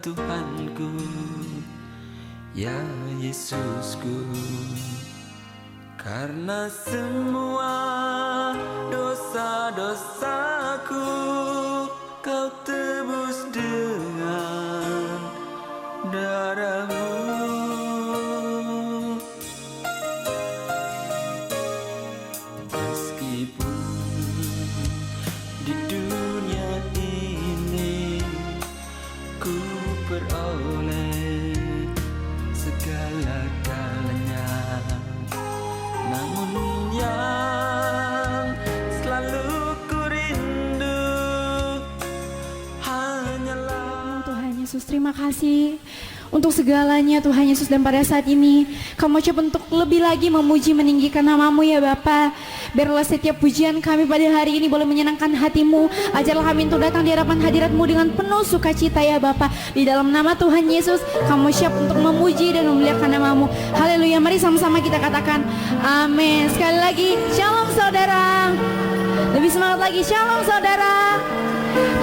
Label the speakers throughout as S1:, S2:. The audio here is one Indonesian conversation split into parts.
S1: Tuhanku, ya Yesusku. Karena semua dosa-dosaku Kau tebus dengan darah-Mu. Meskipun di dunia ini ku peroleh segala-galanya, namun yang selalu ku rindu hanyalah
S2: Tuhan Yesus. Terima kasih untuk segalanya Tuhan Yesus. Dan pada saat ini kami ucap untuk lebih lagi memuji meninggikan nama-Mu ya Bapa. Biarlah setiap pujian kami pada hari ini boleh menyenangkan hati-Mu. Ajarlah kami untuk datang di hadapan hadirat-Mu dengan penuh sukacita ya Bapa. Di dalam nama Tuhan Yesus kami siap untuk memuji dan memuliakan nama-Mu. Haleluya. Mari sama-sama kita katakan amin. Sekali lagi shalom saudara. Lebih semangat lagi shalom saudara.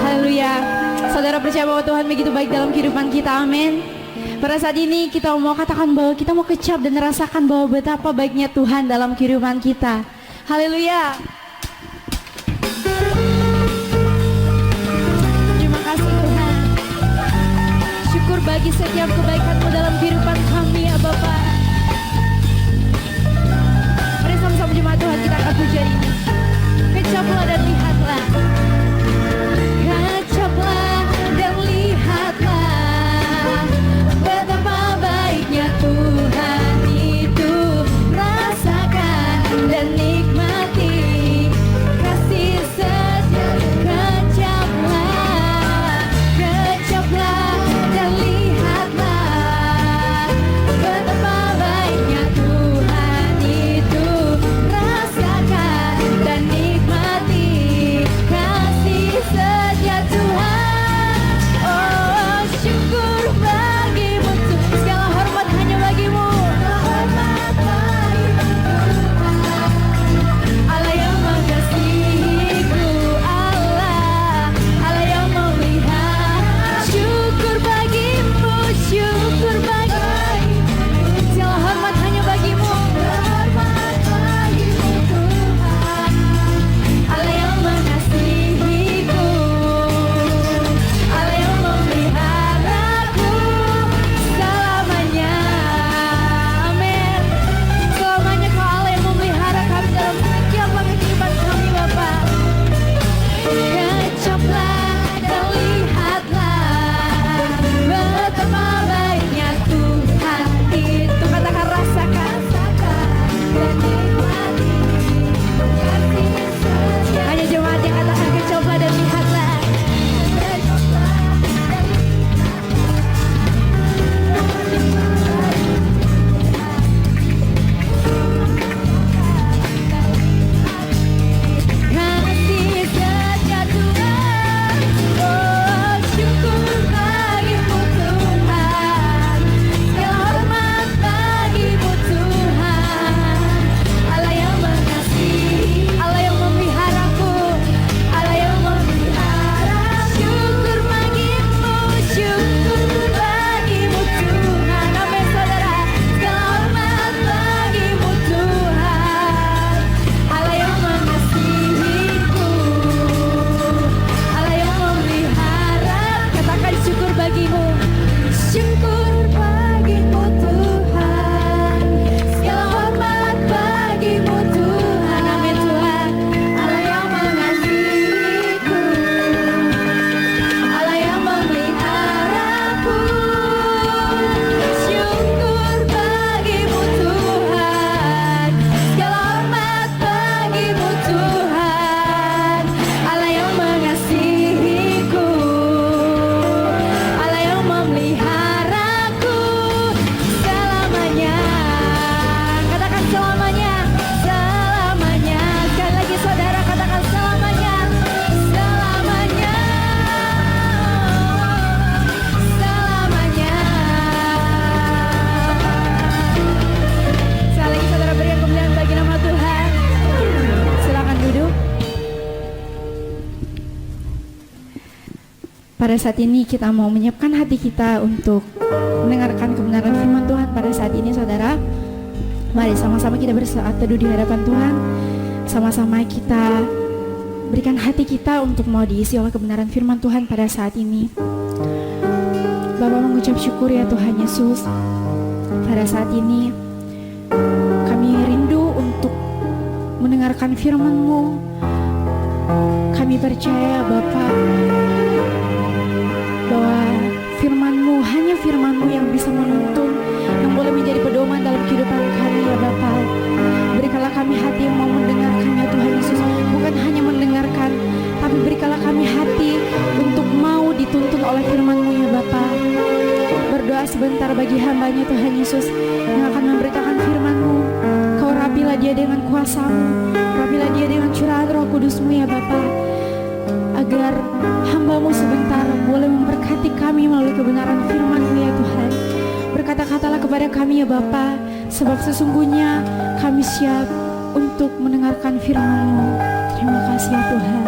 S2: Haleluya. Saudara percaya bahwa Tuhan begitu baik dalam kehidupan kita. Amin. Pada saat ini kita mau katakan bahwa kita mau kecap dan merasakan bahwa betapa baiknya Tuhan dalam kehidupan kita. Haleluya. Terima kasih Tuhan. Syukur bagi setiap kebaikan-Mu dalam kehidupan kami ya Bapa. Mari sama-sama jemaat Tuhan kita akan pujian ini. Kecaplah dan lihatlah. Kecaplah dan lihatlah betapa baiknya Tuhan itu. Rasakan dan nikmati kasih setia. Kecaplah, kecaplah dan lihatlah betapa baiknya Tuhan itu. Rasakan dan nikmati pada saat ini kita mau menyiapkan hati kita untuk mendengarkan kebenaran firman Tuhan pada saat ini, saudara. Mari sama-sama kita bersaat teduh di hadapan Tuhan. Sama-sama kita berikan hati kita untuk mau diisi oleh kebenaran firman Tuhan pada saat ini. Bapa, mengucap syukur ya Tuhan Yesus. Pada saat ini kami rindu untuk mendengarkan firman-Mu. Kami percaya Bapa bahwa firman-Mu, hanya firman-Mu yang bisa menuntun, yang boleh menjadi pedoman dalam kehidupan kami ya Bapa. Berikanlah kami hati yang mau mendengarkan ya Tuhan Yesus. Bukan hanya mendengarkan, tapi berikanlah kami hati untuk mau dituntun oleh firman-Mu ya Bapa. Berdoa sebentar bagi hamba-Nya Tuhan Yesus yang akan memberitakan firman-Mu. Kau rapilah dia dengan kuasa-Mu, rapilah dia dengan curahan Roh Kudus-Mu ya Bapa, agar hamba-Mu sebentar boleh memberkati kami melalui kebenaran firman-Mu ya Tuhan. Berkata-katalah kepada kami ya Bapa, sebab sesungguhnya kami siap untuk mendengarkan firman-Mu. Terima kasih ya Tuhan.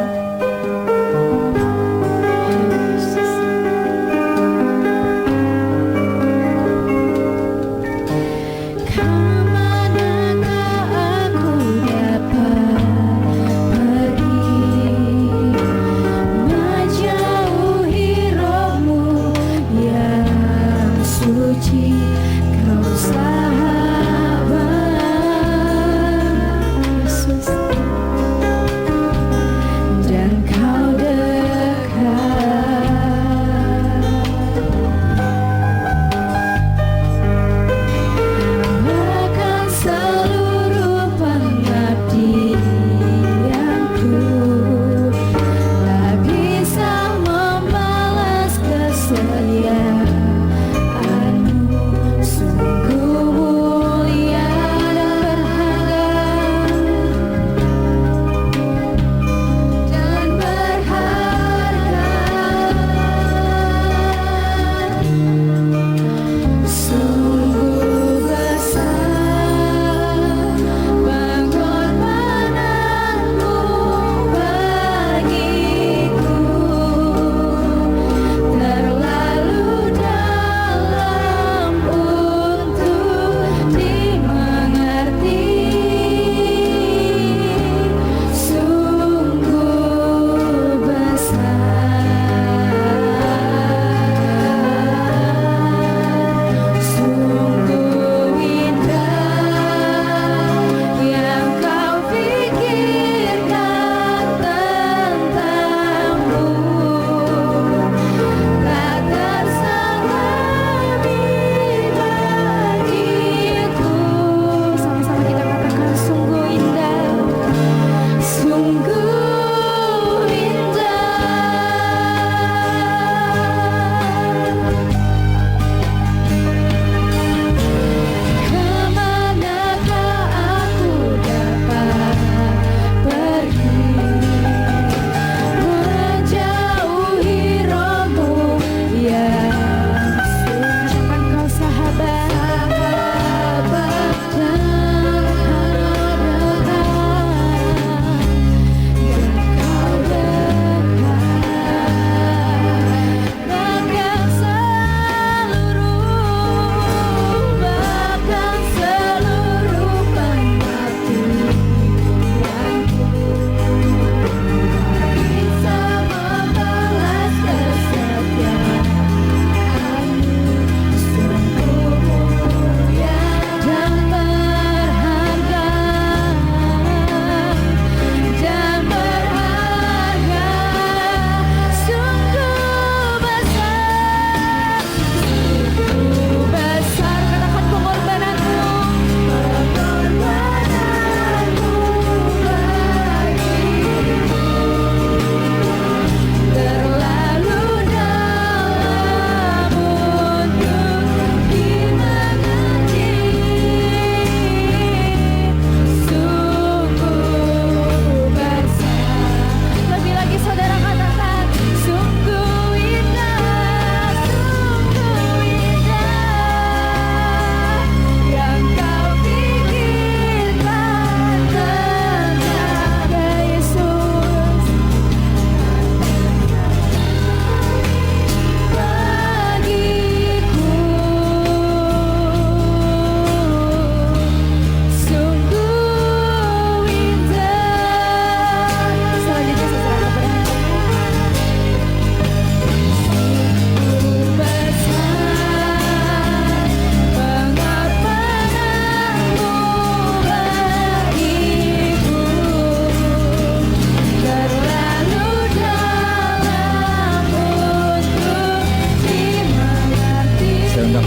S3: Sungguh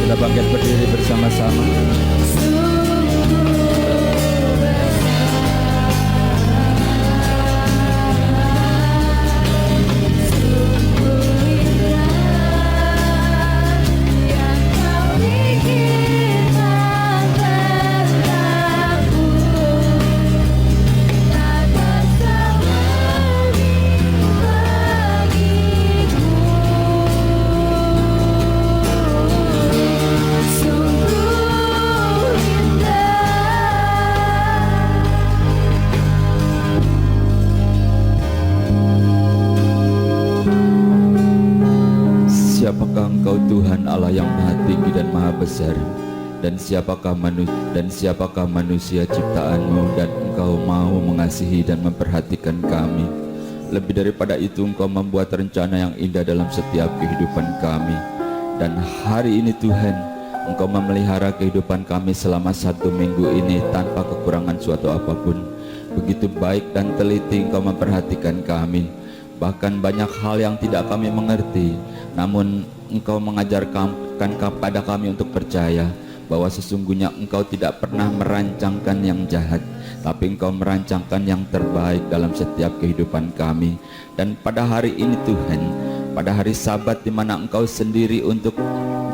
S1: Kita bangkit berdiri bersama-sama. Siapakah Engkau Tuhan Allah yang maha tinggi dan maha besar? Dan siapakah manusia ciptaan-Mu, dan Engkau mau mengasihi dan memperhatikan kami? Lebih daripada itu, Engkau membuat rencana yang indah dalam setiap kehidupan kami. Dan hari ini Tuhan, Engkau memelihara kehidupan kami selama 1 minggu ini tanpa kekurangan suatu apapun. Begitu baik dan teliti Engkau memperhatikan kami. Bahkan banyak hal yang tidak kami mengerti, namun Engkau mengajarkan kepada kami untuk percaya bahwa sesungguhnya Engkau tidak pernah merancangkan yang jahat, tapi Engkau merancangkan yang terbaik dalam setiap kehidupan kami. Dan pada hari ini Tuhan, pada hari Sabat di mana Engkau sendiri untuk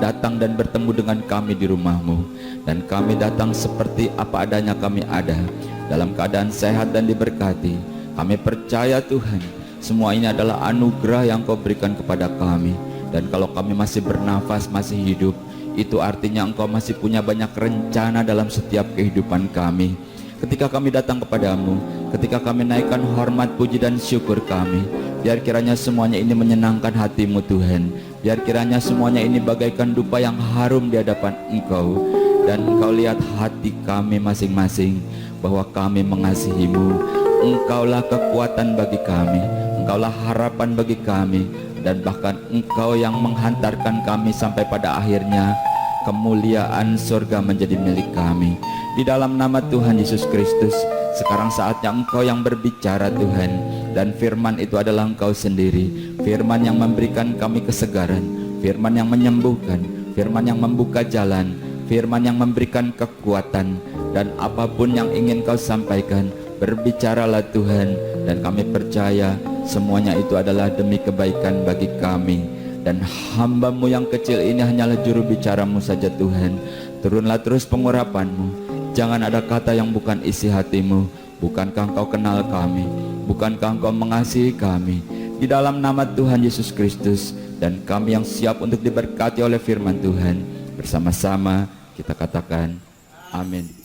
S1: datang dan bertemu dengan kami di rumah-Mu, dan kami datang seperti apa adanya kami ada, dalam keadaan sehat dan diberkati. Kami percaya Tuhan, semua ini adalah anugerah yang Kau berikan kepada kami. Dan kalau kami masih bernafas, masih hidup, itu artinya Engkau masih punya banyak rencana dalam setiap kehidupan kami. Ketika kami datang kepadamu, ketika kami naikkan hormat, puji dan syukur kami, biar kiranya semuanya ini menyenangkan hati-Mu Tuhan. Biar kiranya semuanya ini bagaikan dupa yang harum di hadapan Engkau. Dan Engkau lihat hati kami masing-masing, bahwa kami mengasihi-Mu. Engkaulah kekuatan bagi kami, Engkaulah harapan bagi kami, dan bahkan Engkau yang menghantarkan kami sampai pada akhirnya kemuliaan surga menjadi milik kami. Di dalam nama Tuhan Yesus Kristus, sekarang saatnya Engkau yang berbicara Tuhan, dan firman itu adalah Engkau sendiri. Firman yang memberikan kami kesegaran, firman yang menyembuhkan, firman yang membuka jalan, firman yang memberikan kekuatan. Dan apapun yang ingin Kau sampaikan, berbicaralah Tuhan, dan kami percaya semuanya itu adalah demi kebaikan bagi kami. Dan hamba-Mu yang kecil ini hanyalah juru bicara-Mu saja Tuhan. Turunlah terus pengurapan-Mu. Jangan ada kata yang bukan isi hati-Mu. Bukankah Engkau kenal kami? Bukankah Engkau mengasihi kami? Di dalam nama Tuhan Yesus Kristus, dan kami yang siap untuk diberkati oleh firman Tuhan, bersama-sama kita katakan amin.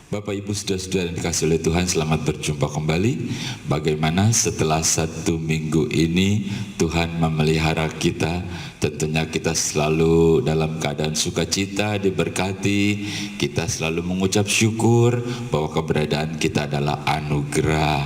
S3: Bapak Ibu saudara-saudara yang dikasihi oleh Tuhan, selamat berjumpa kembali. Bagaimana setelah 1 minggu ini Tuhan memelihara kita? Tentunya kita selalu dalam keadaan sukacita, diberkati. Kita selalu mengucap syukur bahwa keberadaan kita adalah anugerah.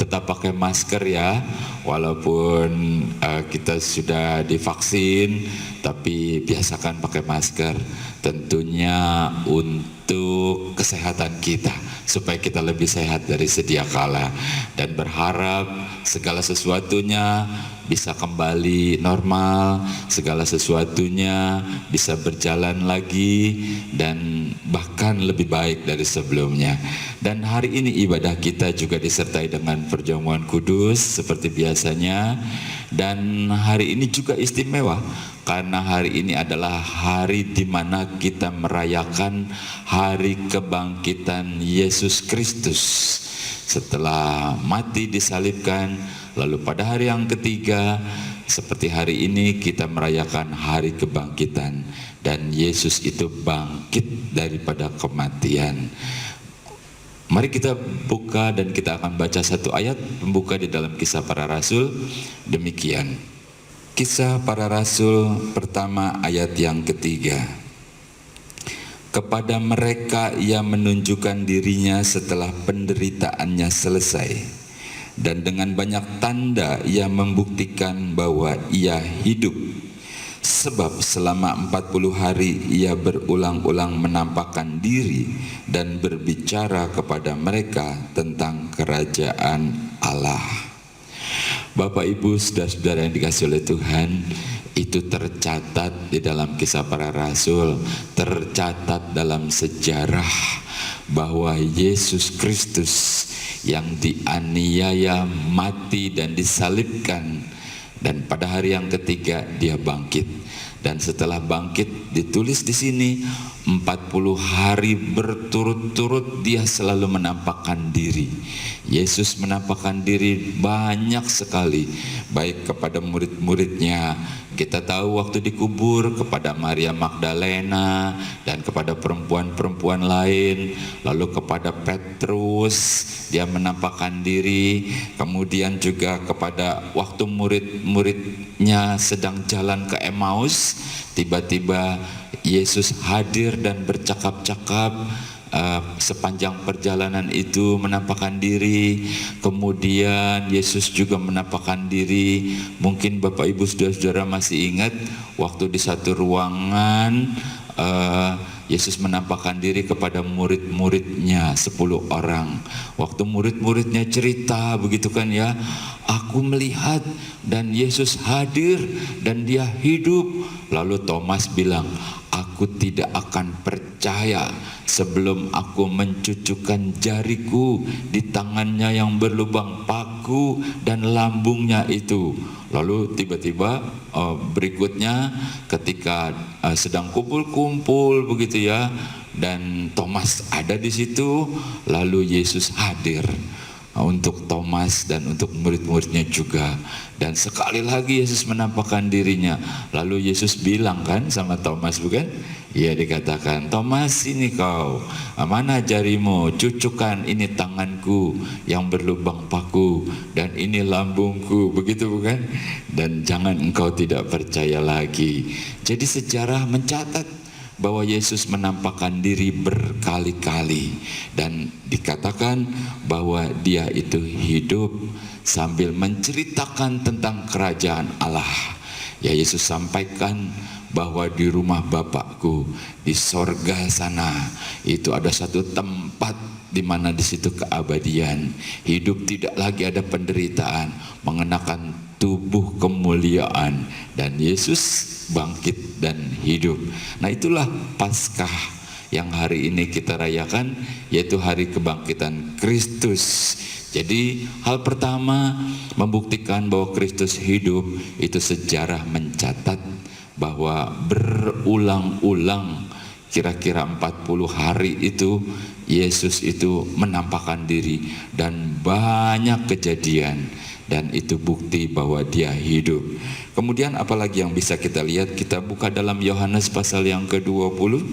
S3: Tetap pakai masker ya, walaupun kita sudah divaksin, tapi biasakan pakai masker. Tentunya untuk kesehatan kita, supaya kita lebih sehat dari sedia kala, dan berharap segala sesuatunya bisa kembali normal, segala sesuatunya bisa berjalan lagi dan bahkan lebih baik dari sebelumnya. Dan hari ini ibadah kita juga disertai dengan perjamuan kudus seperti biasanya. Dan hari ini juga istimewa karena hari ini adalah hari di mana kita merayakan hari kebangkitan Yesus Kristus setelah mati disalibkan. Lalu pada hari yang ketiga, seperti hari ini kita merayakan hari kebangkitan, dan Yesus itu bangkit daripada kematian. Mari kita buka dan kita akan baca satu ayat pembuka di dalam Kisah Para Rasul. Demikian, Kisah Para Rasul pertama ayat yang ketiga. Kepada mereka ia menunjukkan dirinya setelah penderitaannya selesai, dan dengan banyak tanda ia membuktikan bahwa ia hidup. Sebab selama 40 hari ia berulang-ulang menampakkan diri dan berbicara kepada mereka tentang kerajaan Allah. Bapak Ibu saudara-saudara yang dikasihi oleh Tuhan, itu tercatat di dalam Kisah Para Rasul, tercatat dalam sejarah bahwa Yesus Kristus yang dianiaya, mati dan disalibkan, dan pada hari yang ketiga dia bangkit. Dan setelah bangkit ditulis di sini 40 hari berturut-turut dia selalu menampakkan diri. Yesus menampakkan diri banyak sekali, baik kepada murid-muridnya. Kita tahu waktu dikubur kepada Maria Magdalena dan kepada perempuan-perempuan lain, lalu kepada Petrus dia menampakkan diri, kemudian juga kepada waktu murid-muridnya sedang jalan ke Emmaus, tiba-tiba Yesus hadir dan bercakap-cakap. Sepanjang perjalanan itu menampakkan diri. Kemudian Yesus juga menampakkan diri. Mungkin Bapak Ibu Saudara-saudara masih ingat waktu di satu ruangan Yesus menampakkan diri kepada murid-muridnya 10 orang. Waktu murid-muridnya cerita begitu kan ya, aku melihat dan Yesus hadir dan dia hidup. Lalu Thomas bilang, aku tidak akan percaya sebelum aku mencucukkan jariku di tangannya yang berlubang paku dan lambungnya itu. Lalu tiba-tiba berikutnya ketika sedang kumpul-kumpul begitu ya, dan Thomas ada di situ, lalu Yesus hadir untuk Thomas dan untuk murid-muridnya juga. Dan sekali lagi Yesus menampakkan dirinya. Lalu Yesus bilang kan sama Thomas, bukan? Ya, dikatakan, Thomas, ini kau, mana jarimu, cucukkan ini tanganku yang berlubang paku dan ini lambungku, begitu bukan? Dan jangan engkau tidak percaya lagi. Jadi sejarah mencatat bahwa Yesus menampakkan diri berkali-kali dan dikatakan bahwa dia itu hidup sambil menceritakan tentang kerajaan Allah. Ya, Yesus sampaikan bahwa di rumah Bapakku di sorga sana itu ada satu tempat di mana di situ keabadian, hidup tidak lagi ada penderitaan, mengenakan tubuh kemuliaan, dan Yesus bangkit dan hidup. Nah, itulah Paskah yang hari ini kita rayakan, yaitu hari kebangkitan Kristus. Jadi hal pertama membuktikan bahwa Kristus hidup itu sejarah mencatat bahwa berulang-ulang kira-kira 40 hari itu Yesus itu menampakkan diri dan banyak kejadian, dan itu bukti bahwa dia hidup. Kemudian apalagi yang bisa kita lihat? Kita buka dalam Yohanes pasal yang ke-20.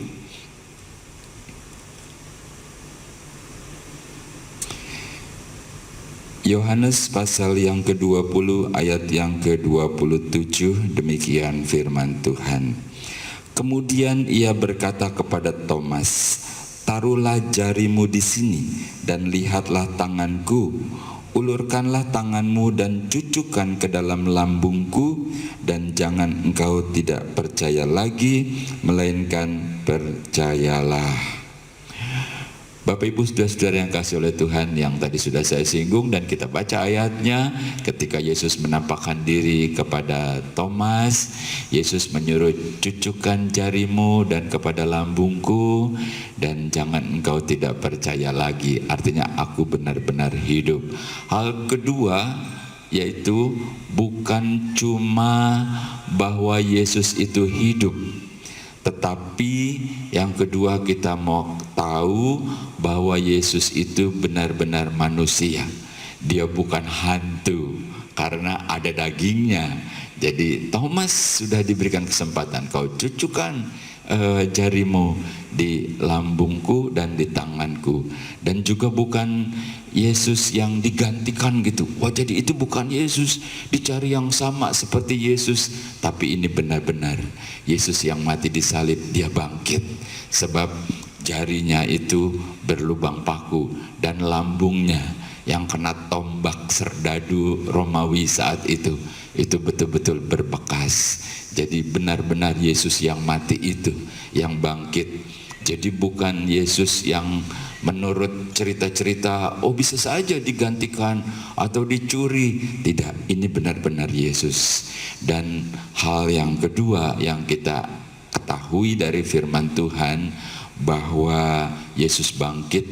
S3: Yohanes pasal yang ke-20 ayat yang ke-27, demikian firman Tuhan. Kemudian ia berkata kepada Thomas, taruhlah jarimu di sini dan lihatlah tanganku, ulurkanlah tanganmu dan cucukkan ke dalam lambungku, dan jangan engkau tidak percaya lagi, melainkan percayalah. Bapak Ibu saudara-saudara yang kasih oleh Tuhan, yang tadi sudah saya singgung dan kita baca ayatnya, ketika Yesus menampakkan diri kepada Thomas, Yesus menyuruh cucukkan jarimu dan kepada lambungku, dan jangan engkau tidak percaya lagi, artinya aku benar-benar hidup. Hal kedua yaitu bukan cuma bahwa Yesus itu hidup, tetapi yang kedua kita mau tahu bahwa Yesus itu benar-benar manusia. Dia bukan hantu karena ada dagingnya. Jadi Thomas sudah diberikan kesempatan, kau cucukkan jarimu di lambungku dan di tanganku. Dan juga bukan Yesus yang digantikan gitu. Wah, jadi itu bukan Yesus, dicari yang sama seperti Yesus. Tapi ini benar-benar Yesus yang mati disalib, dia bangkit. Sebab jarinya itu berlubang paku dan lambungnya yang kena tombak serdadu Romawi saat itu betul-betul berbekas. Jadi benar-benar Yesus yang mati itu, yang bangkit. Jadi bukan Yesus yang menurut cerita-cerita bisa saja digantikan atau dicuri. Tidak, ini benar-benar Yesus. Dan hal yang kedua yang kita ketahui dari firman Tuhan, bahwa Yesus bangkit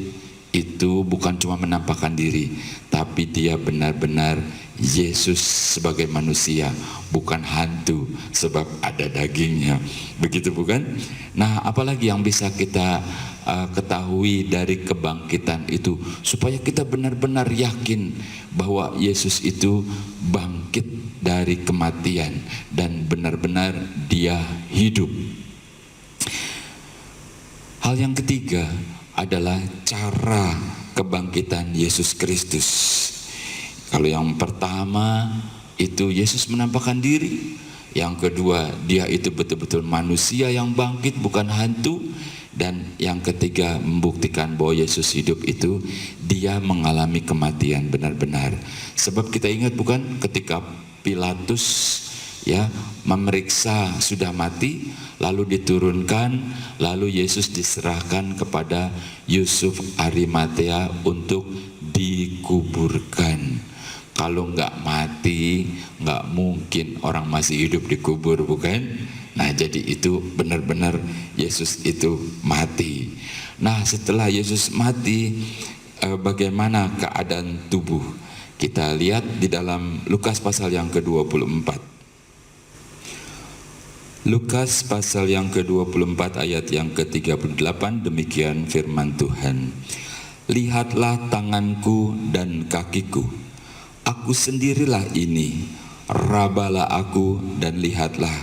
S3: itu bukan cuma menampakkan diri, tapi dia benar-benar Yesus sebagai manusia, bukan hantu sebab ada dagingnya. Begitu bukan? Nah, apalagi yang bisa kita ketahui dari kebangkitan itu, supaya kita benar-benar yakin bahwa Yesus itu bangkit dari kematian dan benar-benar dia hidup. Hal yang ketiga adalah cara kebangkitan Yesus Kristus. Kalau yang pertama itu Yesus menampakkan diri, yang kedua dia itu betul-betul manusia yang bangkit, bukan hantu, dan yang ketiga membuktikan bahwa Yesus hidup itu dia mengalami kematian benar-benar. Sebab kita ingat bukan, ketika Pilatus memeriksa sudah mati, lalu diturunkan, lalu Yesus diserahkan kepada Yusuf Arimatea untuk dikuburkan. Kalau nggak mati, nggak mungkin orang masih hidup dikubur, bukan? Nah, jadi itu benar-benar Yesus itu mati. Nah, setelah Yesus mati, bagaimana keadaan tubuh? Kita lihat di dalam Lukas pasal yang ke-24. Lukas pasal yang ke-24 ayat yang ke-38, demikian firman Tuhan. Lihatlah tanganku dan kakiku, aku sendirilah ini, rabalah aku dan lihatlah,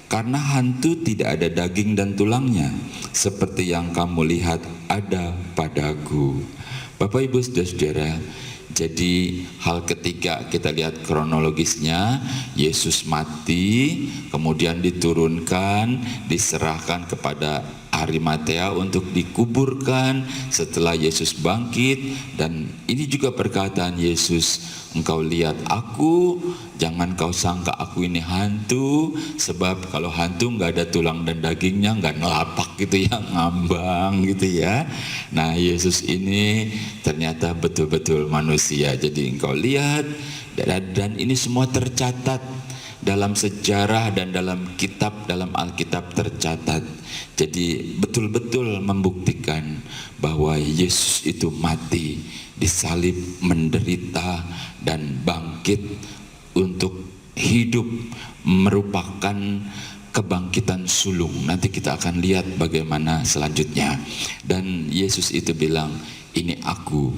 S3: karena hantu tidak ada daging dan tulangnya, seperti yang kamu lihat ada padaku. Bapak, Ibu, Saudara-saudara, jadi hal ketiga kita lihat kronologisnya, Yesus mati, kemudian diturunkan, diserahkan kepada Arimatea untuk dikuburkan. Setelah Yesus bangkit, dan ini juga perkataan Yesus, engkau lihat aku, jangan kau sangka aku ini hantu, sebab kalau hantu nggak ada tulang dan dagingnya, nggak ngelapak gitu ya, ngambang gitu ya. Nah, Yesus ini ternyata betul-betul manusia. Jadi engkau lihat, dan ini semua tercatat dalam sejarah dan dalam kitab, dalam Alkitab tercatat. Jadi betul-betul membuktikan bahwa Yesus itu mati, disalib, menderita, dan bangkit untuk hidup, merupakan kebangkitan sulung. Nanti kita akan lihat bagaimana selanjutnya. Dan Yesus itu bilang, ini aku,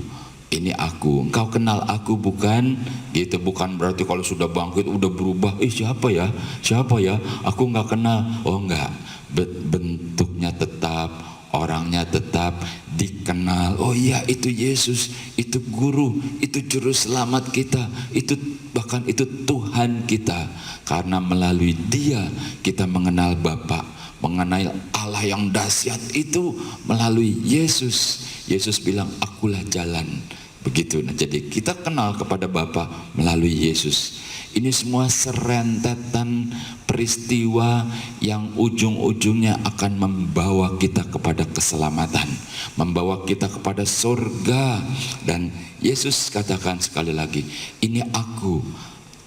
S3: engkau kenal aku bukan? Gitu, bukan berarti kalau sudah bangkit udah berubah, siapa ya, aku nggak kenal. Oh enggak, bentuknya tetap, orangnya tetap dikenal. Oh iya, itu Yesus, itu guru, itu juru selamat kita, itu bahkan itu Tuhan kita. Karena melalui dia kita mengenal Bapa, mengenal Allah yang dahsyat itu melalui Yesus. Yesus bilang, akulah jalan. Begitu. Nah, jadi kita kenal kepada Bapa melalui Yesus. Ini semua serentetan peristiwa yang ujung-ujungnya akan membawa kita kepada keselamatan, membawa kita kepada surga. Dan Yesus katakan sekali lagi, ini aku.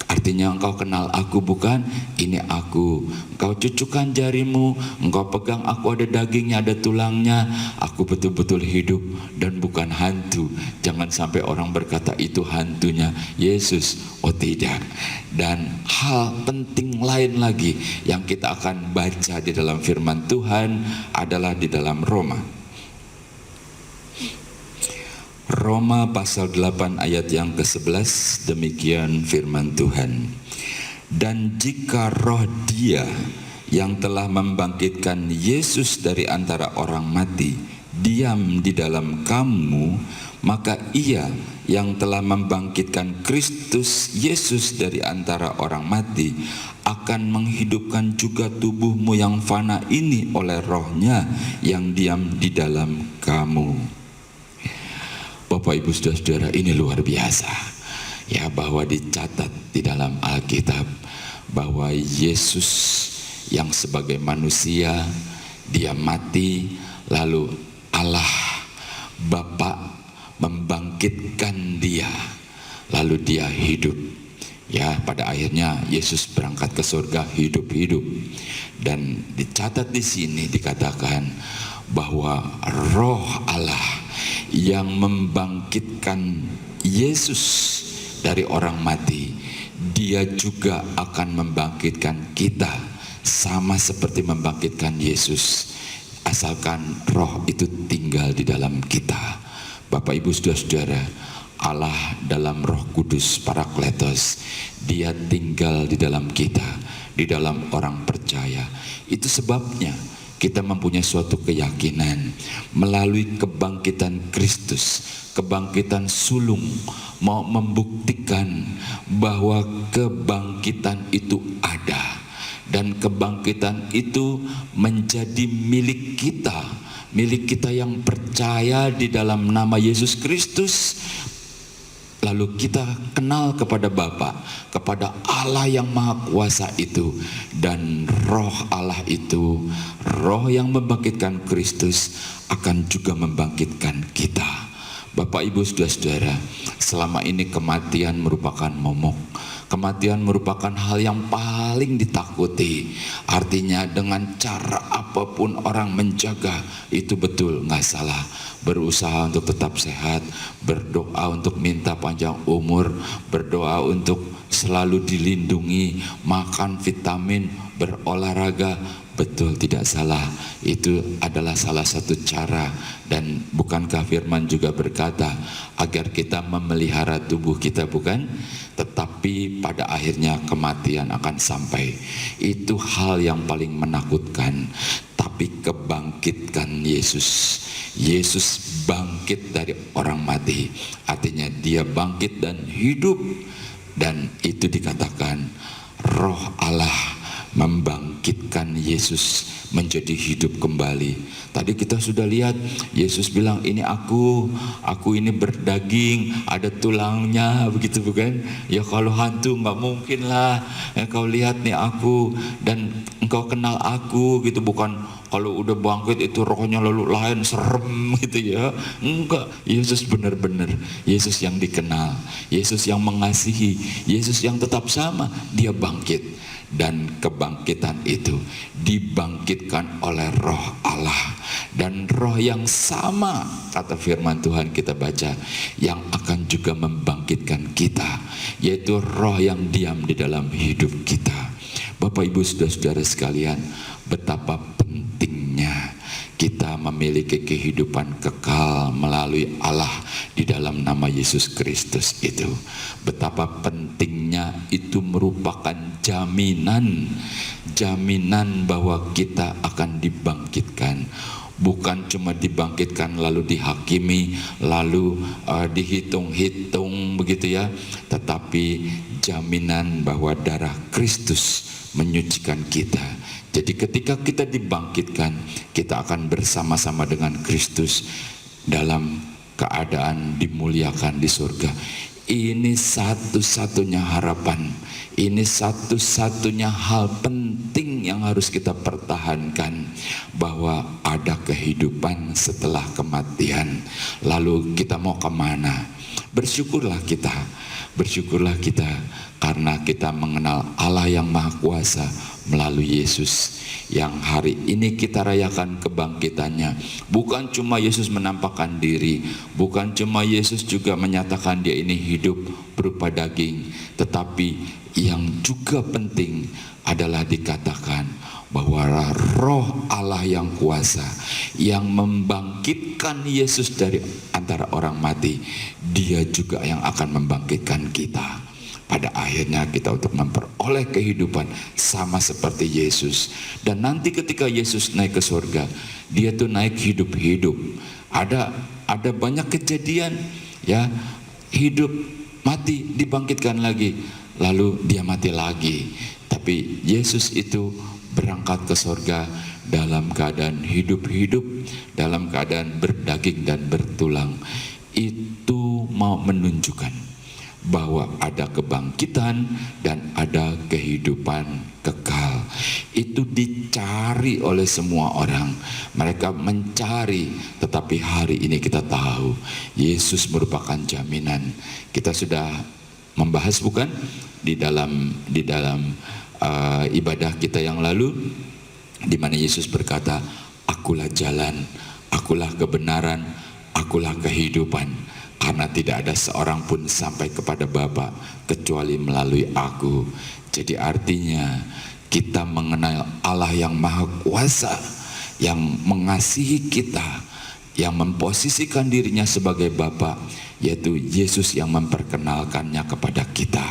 S3: Artinya engkau kenal aku bukan? Ini aku. Engkau cucukkan jarimu, engkau pegang aku, ada dagingnya, ada tulangnya. Aku betul-betul hidup dan bukan hantu. Jangan sampai orang berkata itu hantunya Yesus. Oh tidak. Dan hal penting lain lagi yang kita akan baca di dalam firman Tuhan adalah di dalam Roma pasal 8 ayat yang ke-11, demikian firman Tuhan. Dan jika roh dia yang telah membangkitkan Yesus dari antara orang mati diam di dalam kamu, maka ia yang telah membangkitkan Kristus Yesus dari antara orang mati akan menghidupkan juga tubuhmu yang fana ini oleh rohnya yang diam di dalam kamu. Bapak, Ibu, Saudara-saudara, ini luar biasa ya, bahwa dicatat di dalam Alkitab bahwa Yesus yang sebagai manusia dia mati, lalu Allah Bapa membangkitkan dia, lalu dia hidup. Ya, pada akhirnya Yesus berangkat ke surga hidup-hidup. Dan dicatat di sini dikatakan bahwa Roh Allah yang membangkitkan Yesus dari orang mati, dia juga akan membangkitkan kita sama seperti membangkitkan Yesus, asalkan Roh itu tinggal di dalam kita. Bapak Ibu Saudara-saudara, Allah dalam Roh Kudus Parakletos, dia tinggal di dalam kita, di dalam orang percaya. Itu sebabnya kita mempunyai suatu keyakinan melalui kebangkitan Kristus, kebangkitan sulung, mau membuktikan bahwa kebangkitan itu ada, dan kebangkitan itu menjadi milik kita yang percaya di dalam nama Yesus Kristus. Lalu kita kenal kepada Bapa, kepada Allah yang Maha Kuasa itu, dan Roh Allah itu, Roh yang membangkitkan Kristus akan juga membangkitkan kita. Bapak Ibu Saudara-saudara, selama ini kematian merupakan momok. Kematian merupakan hal yang paling ditakuti. Artinya dengan cara apapun orang menjaga, itu betul, nggak salah. Berusaha untuk tetap sehat, berdoa untuk minta panjang umur, berdoa untuk selalu dilindungi, makan vitamin, berolahraga, betul, tidak salah. Itu adalah salah satu cara. Dan bukankah firman juga berkata agar kita memelihara tubuh kita, bukan? Tetapi pada akhirnya kematian akan sampai. Itu hal yang paling menakutkan. Tapi kebangkitkan Yesus, Yesus bangkit dari orang mati, artinya dia bangkit dan hidup. Dan itu dikatakan Roh Allah membangkitkan Yesus menjadi hidup kembali. Tadi kita sudah lihat Yesus bilang, ini aku ini berdaging, ada tulangnya, begitu bukan? Ya kalau hantu nggak mungkin lah. Engkau lihat nih aku, dan engkau kenal aku, gitu. Bukan kalau udah bangkit itu rohnya lalu lain, serem gitu ya. Enggak, Yesus benar-benar Yesus yang dikenal, Yesus yang mengasihi, Yesus yang tetap sama, dia bangkit. Dan kebangkitan itu dibangkitkan oleh Roh Allah, dan Roh yang sama, kata firman Tuhan kita baca, yang akan juga membangkitkan kita, yaitu Roh yang diam di dalam hidup kita. Bapak Ibu Saudara-saudara sekalian, betapa pentingnya kita memiliki kehidupan kekal melalui Allah di dalam nama Yesus Kristus itu. Betapa pentingnya itu merupakan jaminan bahwa kita akan dibangkitkan. Bukan cuma dibangkitkan lalu dihakimi, lalu dihitung-hitung begitu ya, tetapi jaminan bahwa darah Kristus menyucikan kita. Jadi ketika kita dibangkitkan, kita akan bersama-sama dengan Kristus dalam keadaan dimuliakan di surga. Ini satu-satunya harapan, ini satu-satunya hal penting yang harus kita pertahankan, bahwa ada kehidupan setelah kematian. Lalu kita mau kemana? Bersyukurlah kita karena kita mengenal Allah yang Maha Kuasa melalui Yesus, yang hari ini kita rayakan kebangkitannya. Bukan cuma Yesus menampakkan diri, bukan cuma Yesus juga menyatakan dia ini hidup berupa daging, tetapi yang juga penting adalah dikatakan bahwa Roh Allah yang kuasa yang membangkitkan Yesus dari antara orang mati, dia juga yang akan membangkitkan kita. Pada akhirnya kita untuk memperoleh kehidupan sama seperti Yesus. Dan nanti ketika Yesus naik ke surga, dia tuh naik hidup-hidup. Ada banyak kejadian ya, hidup, mati, dibangkitkan lagi, lalu dia mati lagi. Tapi Yesus itu berangkat ke surga dalam keadaan hidup-hidup, dalam keadaan berdaging dan bertulang. Itu mau menunjukkan bahwa ada kebangkitan dan ada kehidupan kekal. Itu dicari oleh semua orang. Mereka mencari, tetapi hari ini kita tahu Yesus merupakan jaminan. Kita sudah membahas bukan di dalam ibadah kita yang lalu, di mana Yesus berkata, "Akulah jalan, akulah kebenaran, akulah kehidupan. Karena tidak ada seorang pun sampai kepada Bapa kecuali melalui aku." Jadi artinya kita mengenal Allah yang maha kuasa, yang mengasihi kita, yang memposisikan dirinya sebagai Bapa, yaitu Yesus yang memperkenalkannya kepada kita.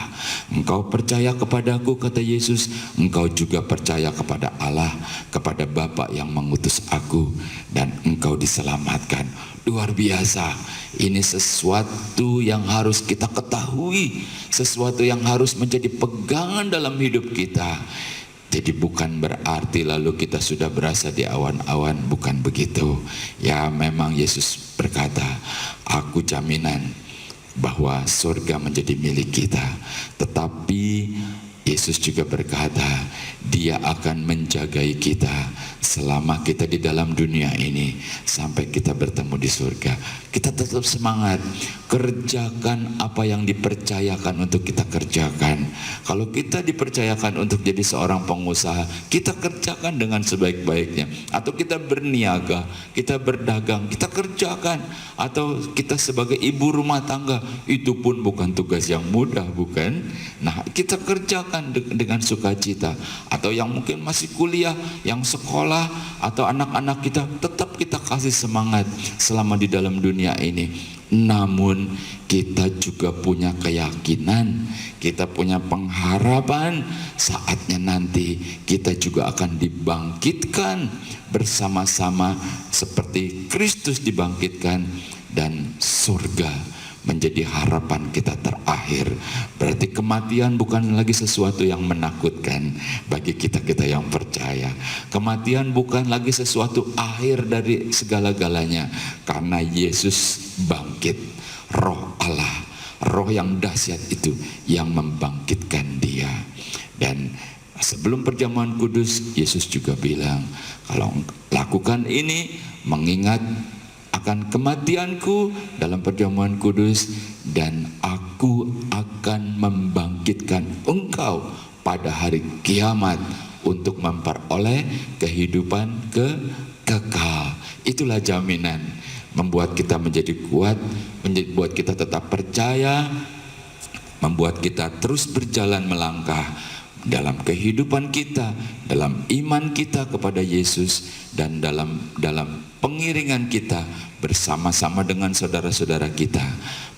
S3: Engkau percaya kepadaku, kata Yesus, engkau juga percaya kepada Allah, kepada Bapa yang mengutus aku, dan engkau diselamatkan. Luar biasa. Ini sesuatu yang harus kita ketahui, sesuatu yang harus menjadi pegangan dalam hidup kita. Jadi bukan berarti lalu kita sudah berasa di awan-awan, bukan begitu. Ya, memang Yesus berkata, "Aku jaminan bahwa surga menjadi milik kita." Tetapi Yesus juga berkata, Dia akan menjagai kita selama kita di dalam dunia ini sampai kita bertemu di surga. Kita tetap semangat, kerjakan apa yang dipercayakan untuk kita kerjakan. Kalau kita dipercayakan untuk jadi seorang pengusaha, kita kerjakan dengan sebaik-baiknya. Atau kita berniaga, kita berdagang, kita kerjakan. Atau kita sebagai ibu rumah tangga, itu pun bukan tugas yang mudah, bukan? Nah, kita kerjakan dengan sukacita. Atau yang mungkin masih kuliah, yang sekolah, atau anak-anak kita, tetap kita kasih semangat selama di dalam dunia ini. Namun kita juga punya keyakinan, kita punya pengharapan, saatnya nanti kita juga akan dibangkitkan bersama-sama seperti Kristus dibangkitkan, dan surga menjadi harapan kita terakhir. Berarti kematian bukan lagi sesuatu yang menakutkan bagi kita-kita yang percaya. Kematian bukan lagi sesuatu akhir dari segala-galanya, karena Yesus bangkit. Roh Allah, roh yang dahsyat itu yang membangkitkan dia. Dan sebelum perjamuan kudus, Yesus juga bilang, kalau lakukan ini mengingat akan kematianku dalam perjamuan kudus, dan aku akan membangkitkan engkau pada hari kiamat untuk memperoleh kehidupan kekal. Itulah jaminan, membuat kita menjadi kuat, membuat kita tetap percaya, membuat kita terus berjalan melangkah dalam kehidupan kita, dalam iman kita kepada Yesus, dan dalam pengiringan kita bersama-sama dengan saudara-saudara kita.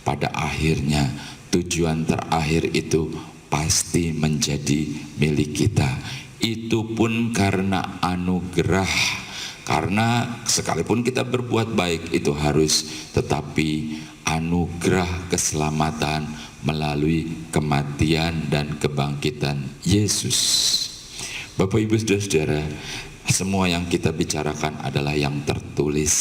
S3: Pada akhirnya tujuan terakhir itu pasti menjadi milik kita. Itu pun karena anugerah. Karena sekalipun kita berbuat baik itu harus, tetapi anugerah keselamatan melalui kematian dan kebangkitan Yesus. Bapak, Ibu, Saudara-saudara, semua yang kita bicarakan adalah yang tertulis.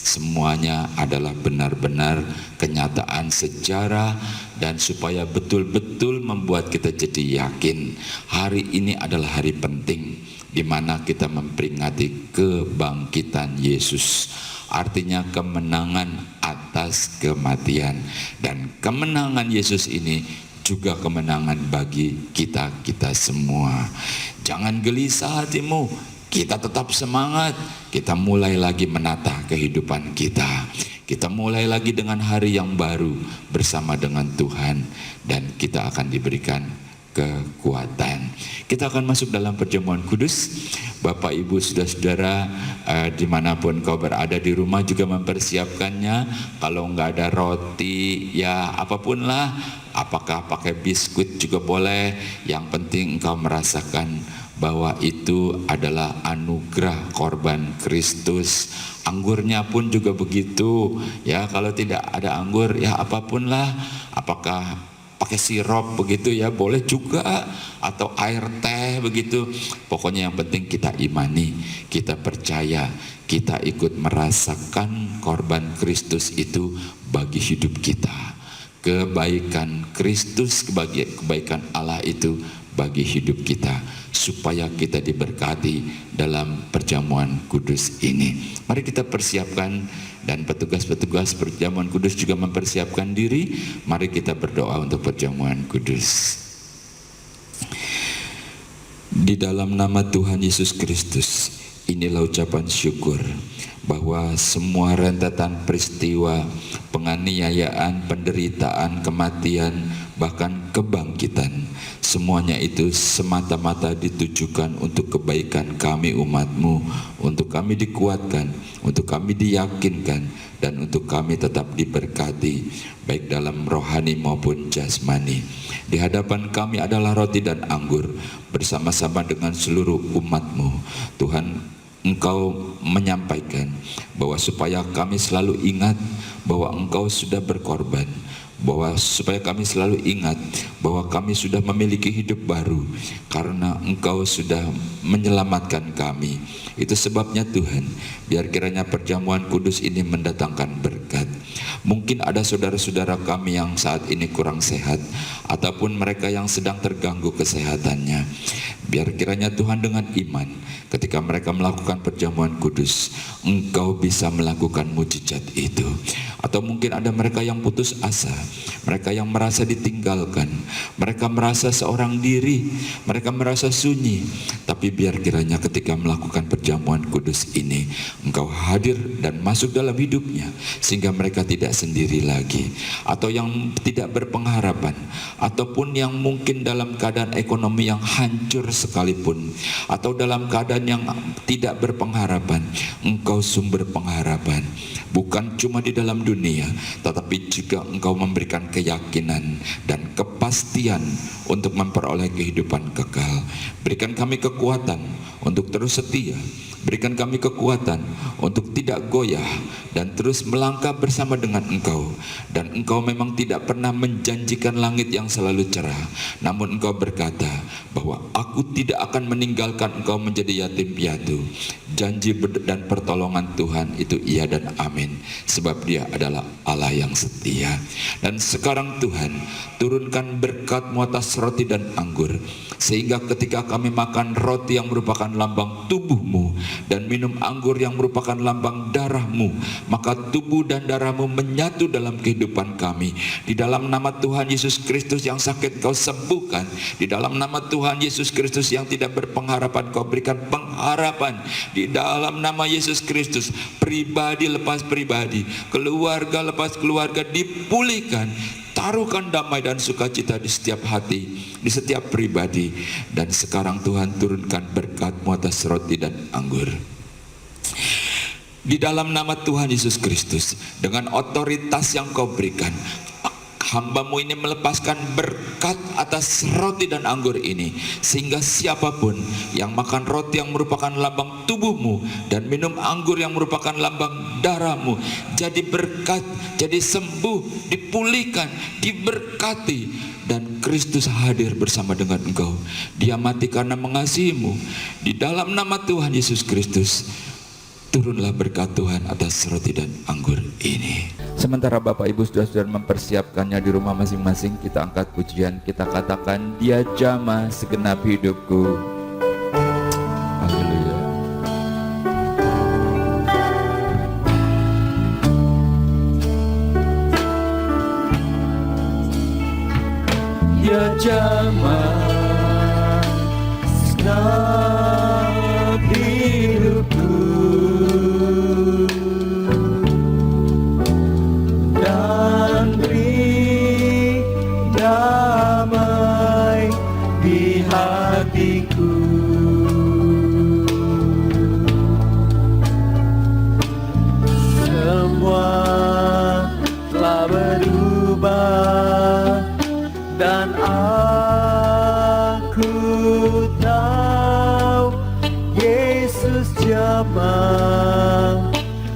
S3: Semuanya adalah benar-benar kenyataan sejarah, dan supaya betul-betul membuat kita jadi yakin hari ini adalah hari penting, di mana kita memperingati kebangkitan Yesus. Artinya kemenangan atas kematian, dan kemenangan Yesus ini juga kemenangan bagi kita semua. Jangan gelisah hatimu, kita tetap semangat. Kita mulai lagi menata kehidupan kita. Kita mulai lagi dengan hari yang baru bersama dengan Tuhan, dan kita akan diberikan kekuatan. Kita akan masuk dalam perjamuan kudus. Bapak, Ibu, Saudara-saudara, dimanapun kau berada di rumah juga mempersiapkannya. Kalau nggak ada roti, ya apapun lah, apakah pakai biskuit juga boleh. Yang penting engkau merasakan bahwa itu adalah anugerah korban Kristus. Anggurnya pun juga begitu, ya. Kalau tidak ada anggur, ya apapun lah, apakah pakai sirup begitu, ya boleh juga, atau air teh begitu. Pokoknya yang penting kita imani, kita percaya, kita ikut merasakan korban Kristus itu bagi hidup kita. kebaikan Kristus, kebaikan Allah itu bagi hidup kita, supaya kita diberkati dalam perjamuan kudus ini. Mari kita persiapkan, dan petugas-petugas perjamuan kudus juga mempersiapkan diri. Mari kita berdoa untuk perjamuan kudus. Di dalam nama Tuhan Yesus Kristus, inilah ucapan syukur bahwa semua rentetan peristiwa, penganiayaan, penderitaan, kematian, bahkan kebangkitan, semuanya itu semata-mata ditujukan untuk kebaikan kami umat-Mu, untuk kami dikuatkan, untuk kami diyakinkan, dan untuk kami tetap diberkati, baik dalam rohani maupun jasmani. Di hadapan kami adalah roti dan anggur, bersama-sama dengan seluruh umat-Mu. Tuhan, Engkau menyampaikan bahwa supaya kami selalu ingat bahwa Engkau sudah berkorban, bahwa supaya kami selalu ingat bahwa kami sudah memiliki hidup baru karena Engkau sudah menyelamatkan kami. Itu sebabnya Tuhan, biar kiranya perjamuan kudus ini mendatangkan berkat. Mungkin ada saudara-saudara kami yang saat ini kurang sehat, ataupun mereka yang sedang terganggu kesehatannya. Biar kiranya Tuhan dengan iman, ketika mereka melakukan perjamuan kudus, Engkau bisa melakukan mujizat itu. Atau mungkin ada mereka yang putus asa, mereka yang merasa ditinggalkan, mereka merasa seorang diri, mereka merasa sunyi. Tapi biar kiranya ketika melakukan perjamuan kudus ini, Engkau hadir dan masuk dalam hidupnya, sehingga mereka tidak sendiri lagi. Atau yang tidak berpengharapan, ataupun yang mungkin dalam keadaan ekonomi yang hancur sekalipun, atau dalam keadaan yang tidak berpengharapan, Engkau sumber pengharapan. Bukan cuma di dalam dunia, tetapi juga Engkau memberikan keyakinan dan kepastian untuk memperoleh kehidupan kekal. Berikan kami kekuatan untuk terus setia, berikan kami kekuatan untuk tidak goyah dan terus melangkah bersama dengan Engkau. Dan Engkau memang tidak pernah menjanjikan langit yang selalu cerah, namun Engkau berkata bahwa Aku tidak akan meninggalkan engkau menjadi yatim piatu. Janji dan pertolongan Tuhan itu iya dan amin, sebab Dia adalah Allah yang setia. Dan sekarang Tuhan, turunkan berkat-Mu atas roti dan anggur, sehingga ketika kami makan roti yang merupakan lambang tubuh-Mu dan minum anggur yang merupakan lambang darah-Mu, maka tubuh dan darah-Mu menyatu dalam kehidupan kami. Di dalam nama Tuhan Yesus Kristus yang sakit Kau sembuhkan, di dalam nama Tuhan Yesus Kristus yang tidak berpengharapan Kau berikan pengharapan. Di dalam nama Yesus Kristus, pribadi lepas pribadi, keluarga lepas keluarga dipulihkan. Taruhkan damai dan sukacita di setiap hati, di setiap pribadi. Dan sekarang Tuhan, turunkan berkat-Mu atas roti dan anggur. Di dalam nama Tuhan Yesus Kristus, dengan otoritas yang Kau berikan, hamba-Mu ini melepaskan berkat atas roti dan anggur ini, sehingga siapapun yang makan roti yang merupakan lambang tubuh-Mu dan minum anggur yang merupakan lambang darah-Mu, jadi berkat, jadi sembuh, dipulihkan, diberkati. Dan Kristus hadir bersama dengan engkau. Dia mati karena mengasihi-Mu. Di dalam nama Tuhan Yesus Kristus, turunlah berkat Tuhan atas roti dan anggur ini.
S1: Sementara Bapak Ibu Saudara-saudara mempersiapkannya di rumah masing-masing, kita angkat pujian, kita katakan, Dia jamah segenap hidupku. Haleluya. Dia jamah segenap hidupku. Damai di hatiku, semua telah berubah dan aku tahu Yesus jamah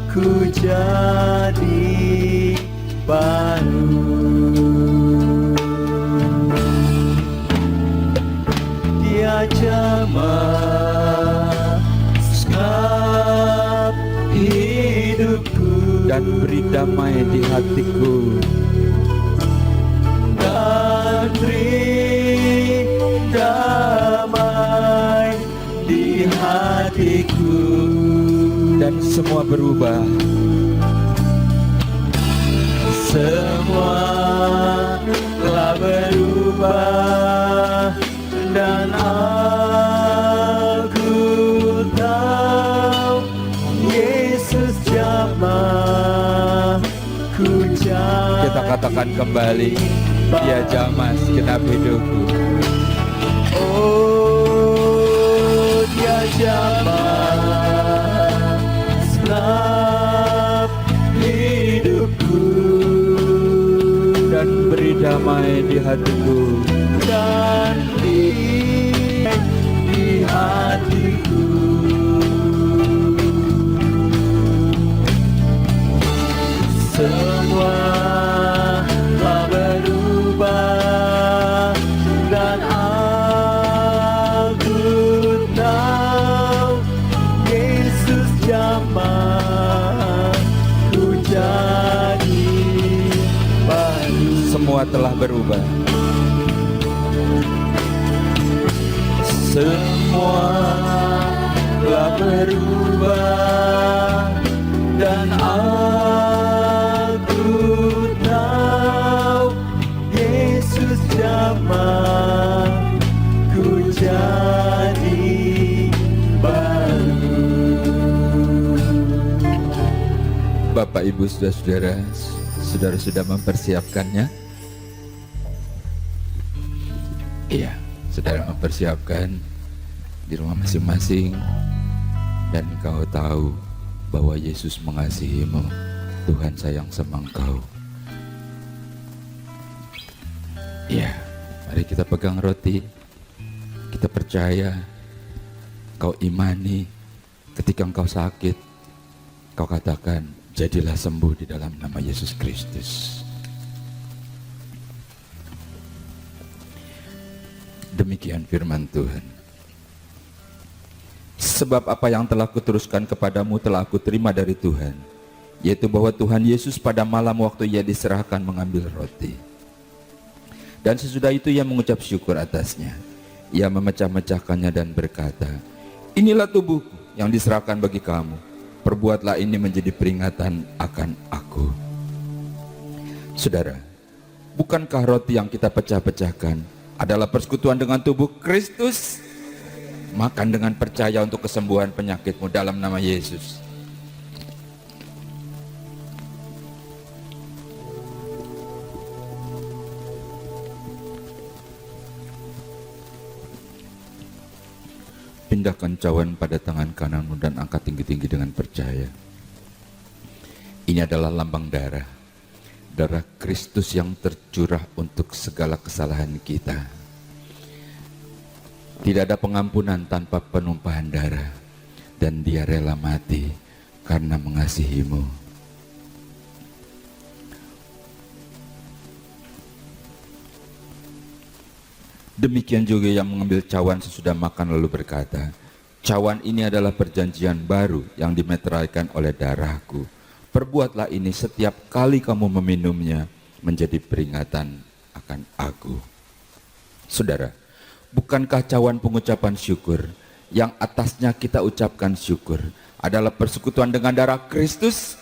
S1: ku jadi baru. Jamah segenap hidupku dan beri damai di hatiku.
S4: beri damai di hatiku.
S1: Dan semua berubah.
S4: Semua telah berubah dan aku tahu Yesus jamah ku jamah.
S1: Kita katakan kembali, Dia jamah segenap hidupku.
S4: Oh, Dia jamah segenap hidupku
S1: Dan beri damai di hatiku.
S4: dan di hatiku. Semua telah berubah dan aku tahu Yesus jamah ku jadi baru.
S1: Semua telah berubah.
S4: Semua telah berubah dan aku tahu Yesus jamah ku jadi baru.
S1: Bapak, Ibu, saudara-saudara, saudara sudah mempersiapkannya? Iya, saudara mempersiapkan di rumah masing-masing, dan engkau tahu bahwa Yesus mengasihimu. Tuhan sayang sama engkau. Iya, mari kita pegang roti. Kita percaya, kau imani, ketika engkau sakit, kau katakan, jadilah sembuh di dalam nama Yesus Kristus. Demikian firman Tuhan. Sebab apa yang telah kuteruskan kepadamu telah aku terima dari Tuhan, yaitu bahwa Tuhan Yesus pada malam waktu Ia diserahkan mengambil roti. Dan sesudah itu Ia mengucap syukur atasnya. Ia memecah-mecahkannya dan berkata, inilah tubuhku yang diserahkan bagi kamu. Perbuatlah ini menjadi peringatan akan aku. Saudara, bukankah roti yang kita pecah-pecahkan adalah persekutuan dengan tubuh Kristus? Makan dengan percaya untuk kesembuhan penyakitmu dalam nama Yesus. Pindahkan cawan pada tangan kananmu dan angkat tinggi-tinggi dengan percaya. Ini adalah lambang darah Kristus yang tercurah untuk segala kesalahan kita. Tidak ada pengampunan tanpa penumpahan darah, dan Dia rela mati karena mengasihimu. Demikian juga yang mengambil cawan sesudah makan lalu berkata, cawan ini adalah perjanjian baru yang dimeteraikan oleh darahku. Perbuatlah ini setiap kali kamu meminumnya menjadi peringatan akan aku. Saudara, bukankah cawan pengucapan syukur yang atasnya kita ucapkan syukur adalah persekutuan dengan darah Kristus?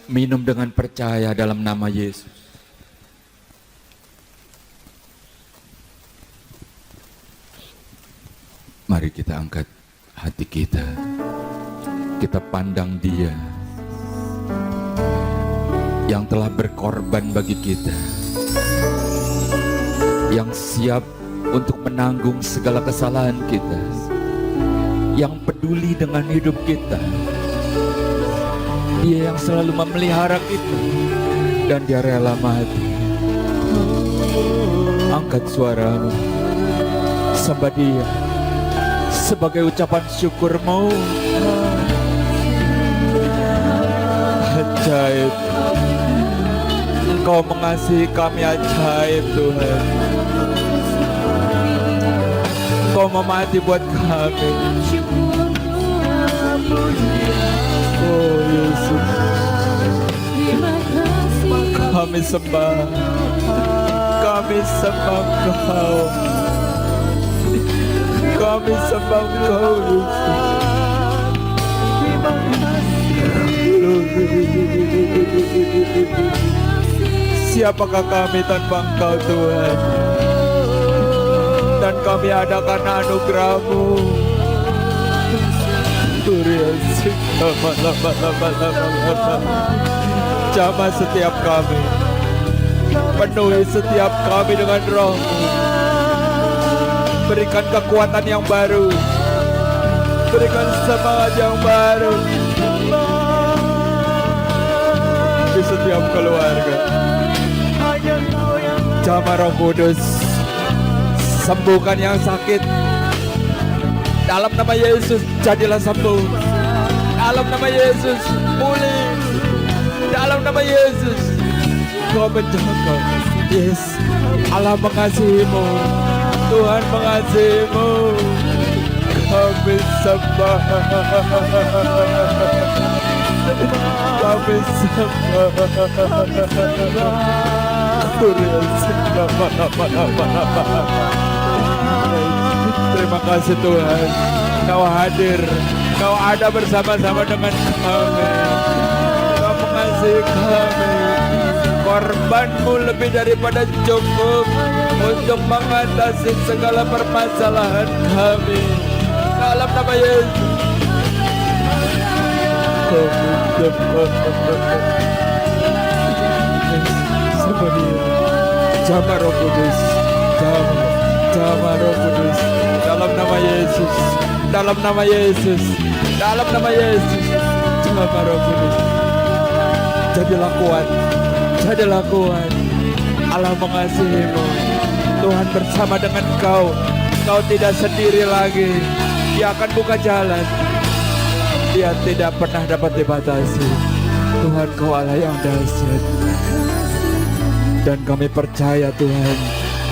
S1: Minum dengan percaya dalam nama Yesus. Mari kita angkat hati kita. Kita pandang Dia yang telah berkorban bagi kita, yang siap untuk menanggung segala kesalahan kita, yang peduli dengan hidup kita. Dia yang selalu memelihara kita, dan Dia rela mati. Angkat suaramu, sembah Dia sebagai ucapan syukurmu. Ajaib, Engkau mengasihi kami, ajaib Tuhan. Engkau mau mati buat kami. Oh Yesus, kami sembah, kami Kami sembah Engkau. Kami sembah Engkau, Yesus. Siapakah kami tanpa Engkau, Tuhan? Dan kami ada karena anugerah-Mu. Jamah setiap kami, penuhi setiap kami dengan Roh-Mu. Berikan kekuatan yang baru, berikan semangat yang baru di setiap keluarga. Jamah Roh Kudus, sembuhkan yang sakit. Dalam nama Yesus, jadilah sembuh. Dalam nama Yesus, pulih. Dalam nama Yesus, Kau menjaga. Yes, Allah mengasihi-Mu. Tuhan mengasihi-Mu. Kami sembah. Kami sembah. Terima kasih Tuhan, Kau hadir, Kau ada bersama-sama dengan kami. Kau mengasihi kami. Korban-Mu lebih daripada cukup untuk mengatasi segala permasalahan kami. Dalam nama Yesus. Jamah Roh Kudus, Jamah Roh Kudus. Dalam nama Yesus, dalam nama Yesus, dalam nama Yesus. Jamah Roh Kudus. Jadilah kuat, jadilah kuat. Allah mengasihi-Mu. Tuhan bersama dengan Kau. Kau tidak sendiri lagi. Dia akan buka jalan. Dia tidak pernah dapat dibatasi. Tuhan, Kau Allah yang dahsyat. Dan kami percaya Tuhan,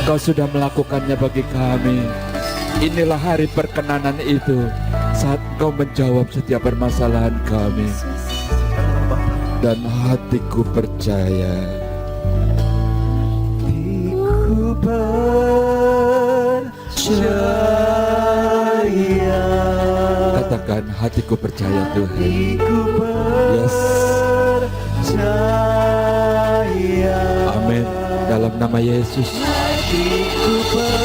S1: Engkau sudah melakukannya bagi kami. Inilah hari perkenanan itu, saat Engkau menjawab setiap permasalahan kami. Dan hatiku percaya.
S4: Hatiku percaya.
S1: Katakan, hatiku percaya Tuhan. Yes. Amin. Dalam nama Yesus.
S4: Hatiku percaya,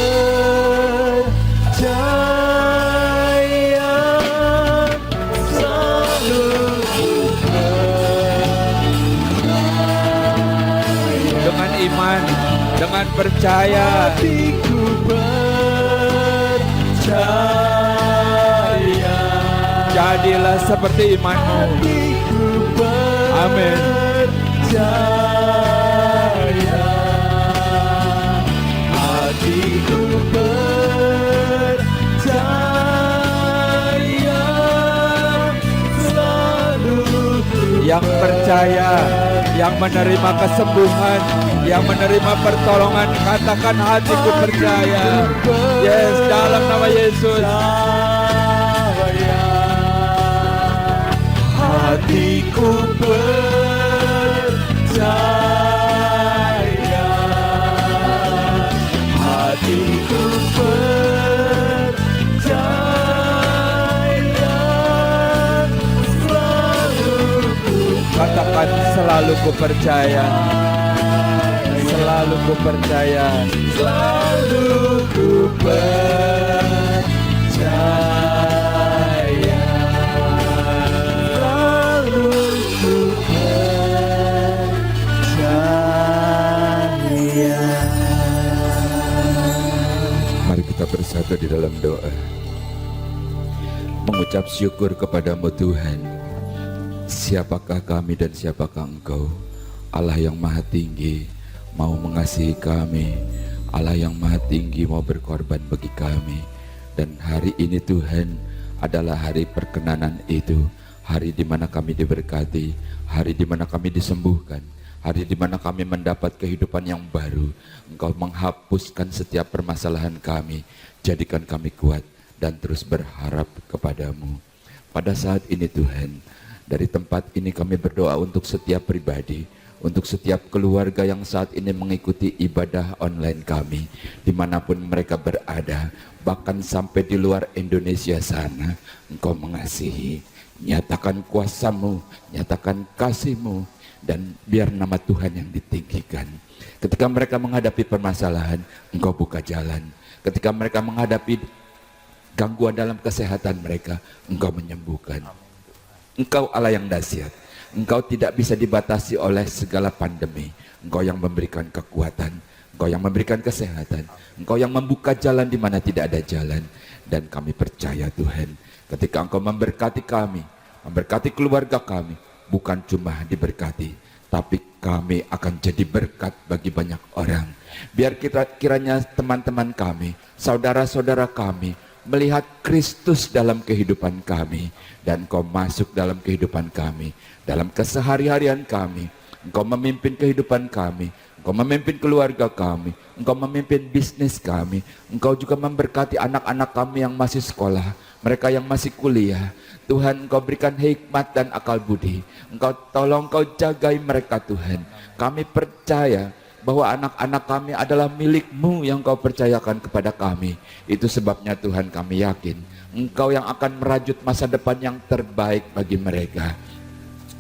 S4: selalu
S1: Dengan iman, dengan percaya.
S4: hatiku percaya.
S1: Jadilah seperti iman-Mu.
S4: Hatiku
S1: Amin.
S4: percaya. Hatiku percaya, selalu
S1: Yang percaya, yang menerima kesembuhan, yang menerima pertolongan, katakan hatiku percaya. Yes, dalam nama Yesus.
S4: Hatiku percaya, hatiku percaya, selalu
S1: Katakan, selalu ku percaya. Selalu ku percaya.
S4: selalu ku percaya.
S1: Mari kita bersatu di dalam doa, mengucap syukur kepadamu Tuhan. Siapakah kami dan siapakah Engkau? Allah yang maha tinggi mau mengasihi kami. Allah yang maha tinggi mau berkorban bagi kami. Dan hari ini Tuhan adalah hari perkenanan itu. Hari di mana kami diberkati, hari di mana kami disembuhkan, hari di mana kami mendapat kehidupan yang baru. Engkau menghapuskan setiap permasalahan kami, jadikan kami kuat dan terus berharap kepadamu. Pada saat ini Tuhan, dari tempat ini kami berdoa untuk setiap pribadi, untuk setiap keluarga yang saat ini mengikuti ibadah online kami, dimanapun mereka berada, bahkan sampai di luar Indonesia sana. Engkau mengasihi, nyatakan kuasa-Mu, nyatakan kasih-Mu, dan biar nama Tuhan yang ditinggikan. Ketika mereka menghadapi permasalahan, Engkau buka jalan. Ketika mereka menghadapi gangguan dalam kesehatan mereka, Engkau menyembuhkan. Engkau Allah yang dahsyat. Engkau tidak bisa dibatasi oleh segala pandemi. Engkau yang memberikan kekuatan, Engkau yang memberikan kesehatan, Engkau yang membuka jalan di mana tidak ada jalan. Dan kami percaya Tuhan, ketika Engkau memberkati kami, memberkati keluarga kami, bukan cuma diberkati, tapi kami akan jadi berkat bagi banyak orang. Biar kiranya teman-teman kami, saudara-saudara kami, melihat Kristus dalam kehidupan kami, dan Engkau masuk dalam kehidupan kami, dalam kesehari-harian kami. Engkau memimpin kehidupan kami, Engkau memimpin keluarga kami, Engkau memimpin bisnis kami. Engkau juga memberkati anak-anak kami yang masih sekolah, mereka yang masih kuliah. Tuhan, Engkau berikan hikmat dan akal budi. Engkau tolong, Engkau jagai mereka Tuhan. Kami percaya bahwa anak-anak kami adalah milik-Mu yang Kau percayakan kepada kami. Itu sebabnya Tuhan, kami yakin Engkau yang akan merajut masa depan yang terbaik bagi mereka.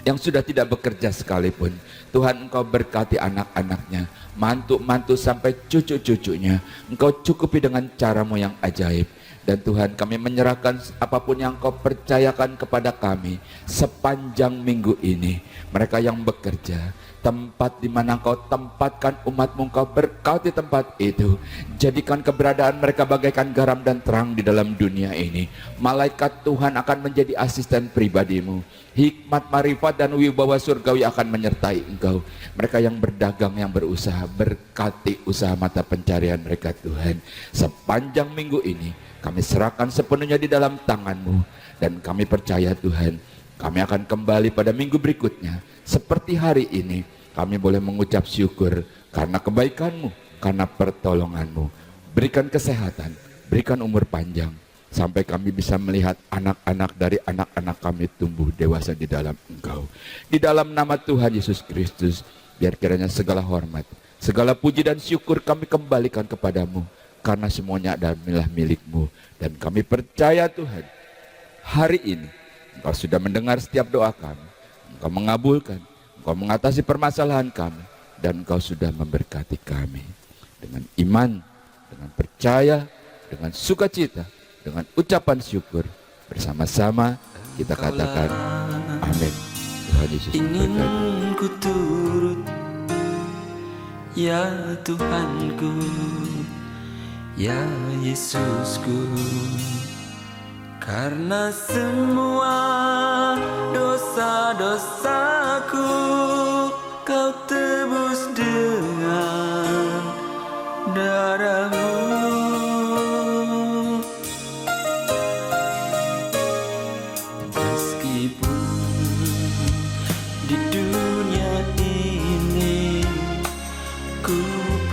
S1: Yang sudah tidak bekerja sekalipun, Tuhan, Engkau berkati anak-anaknya, mantu-mantu sampai cucu-cucunya. Engkau cukupi dengan cara-Mu yang ajaib. Dan Tuhan, kami menyerahkan apapun yang Kau percayakan kepada kami sepanjang minggu ini. Mereka yang bekerja, tempat di mana Engkau tempatkan umat-Mu, Engkau berkati tempat itu. Jadikan keberadaan mereka bagaikan garam dan terang di dalam dunia ini. Malaikat Tuhan akan menjadi asisten pribadi-Mu. Hikmat, marifat, dan wibawa surgawi akan menyertai Engkau. Mereka yang berdagang, yang berusaha, berkati usaha mata pencarian mereka Tuhan. Sepanjang minggu ini kami serahkan sepenuhnya di dalam tangan-Mu. Dan kami percaya Tuhan, kami akan kembali pada minggu berikutnya. Seperti hari ini, kami boleh mengucap syukur karena kebaikan-Mu, karena pertolongan-Mu. Berikan kesehatan, berikan umur panjang, sampai kami bisa melihat anak-anak dari anak-anak kami tumbuh dewasa di dalam Engkau. Di dalam nama Tuhan Yesus Kristus, biar kiranya segala hormat, segala puji dan syukur kami kembalikan kepadamu, karena semuanya adalah milik-Mu. Dan kami percaya Tuhan, hari ini Engkau sudah mendengar setiap doa kami, Engkau mengabulkan, Engkau mengatasi permasalahan kami, dan Engkau sudah memberkati kami. Dengan iman, dengan percaya, dengan sukacita, dengan ucapan syukur, bersama-sama kita katakan amin. Tuhan Yesus
S5: ingin
S1: memberkati.
S5: ku turut, ya Tuhanku, ya Yesusku, karena semua dosa-dosaku Kau tebus dengan darah-Mu. Meskipun di dunia ini ku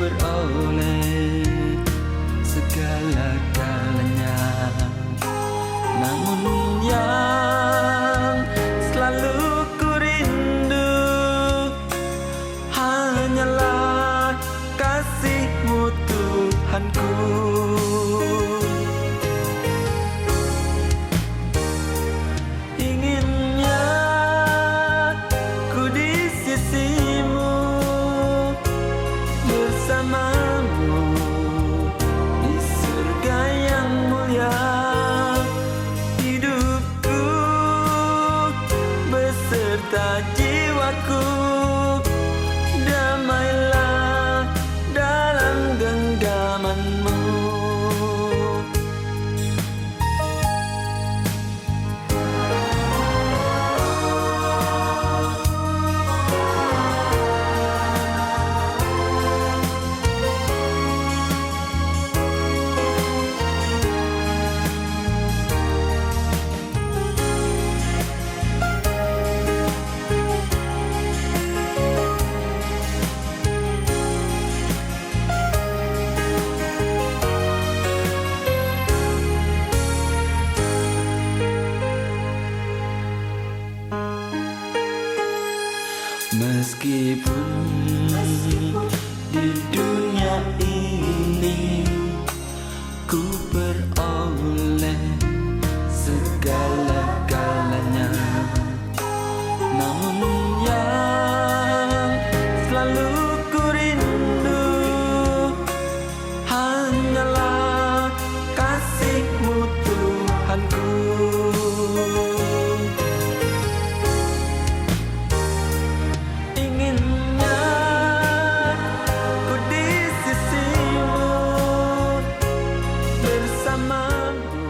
S5: peroleh segala-galanya, namun yang selalu ku rindu hanyalah kasih-Mu Tuhanku. Inginnya ku di sisi-Mu, bersama-Mu di surga yang mulia. Hidupku beserta jiwaku damailah dalam genggaman-Mu. Meskipun di dunia ini ku beroleh segala-galanya, namun yang selalu ku rindu hanyalah kasih-Mu Tuhanku. Inginnya ku di sisi-Mu, bersama-Mu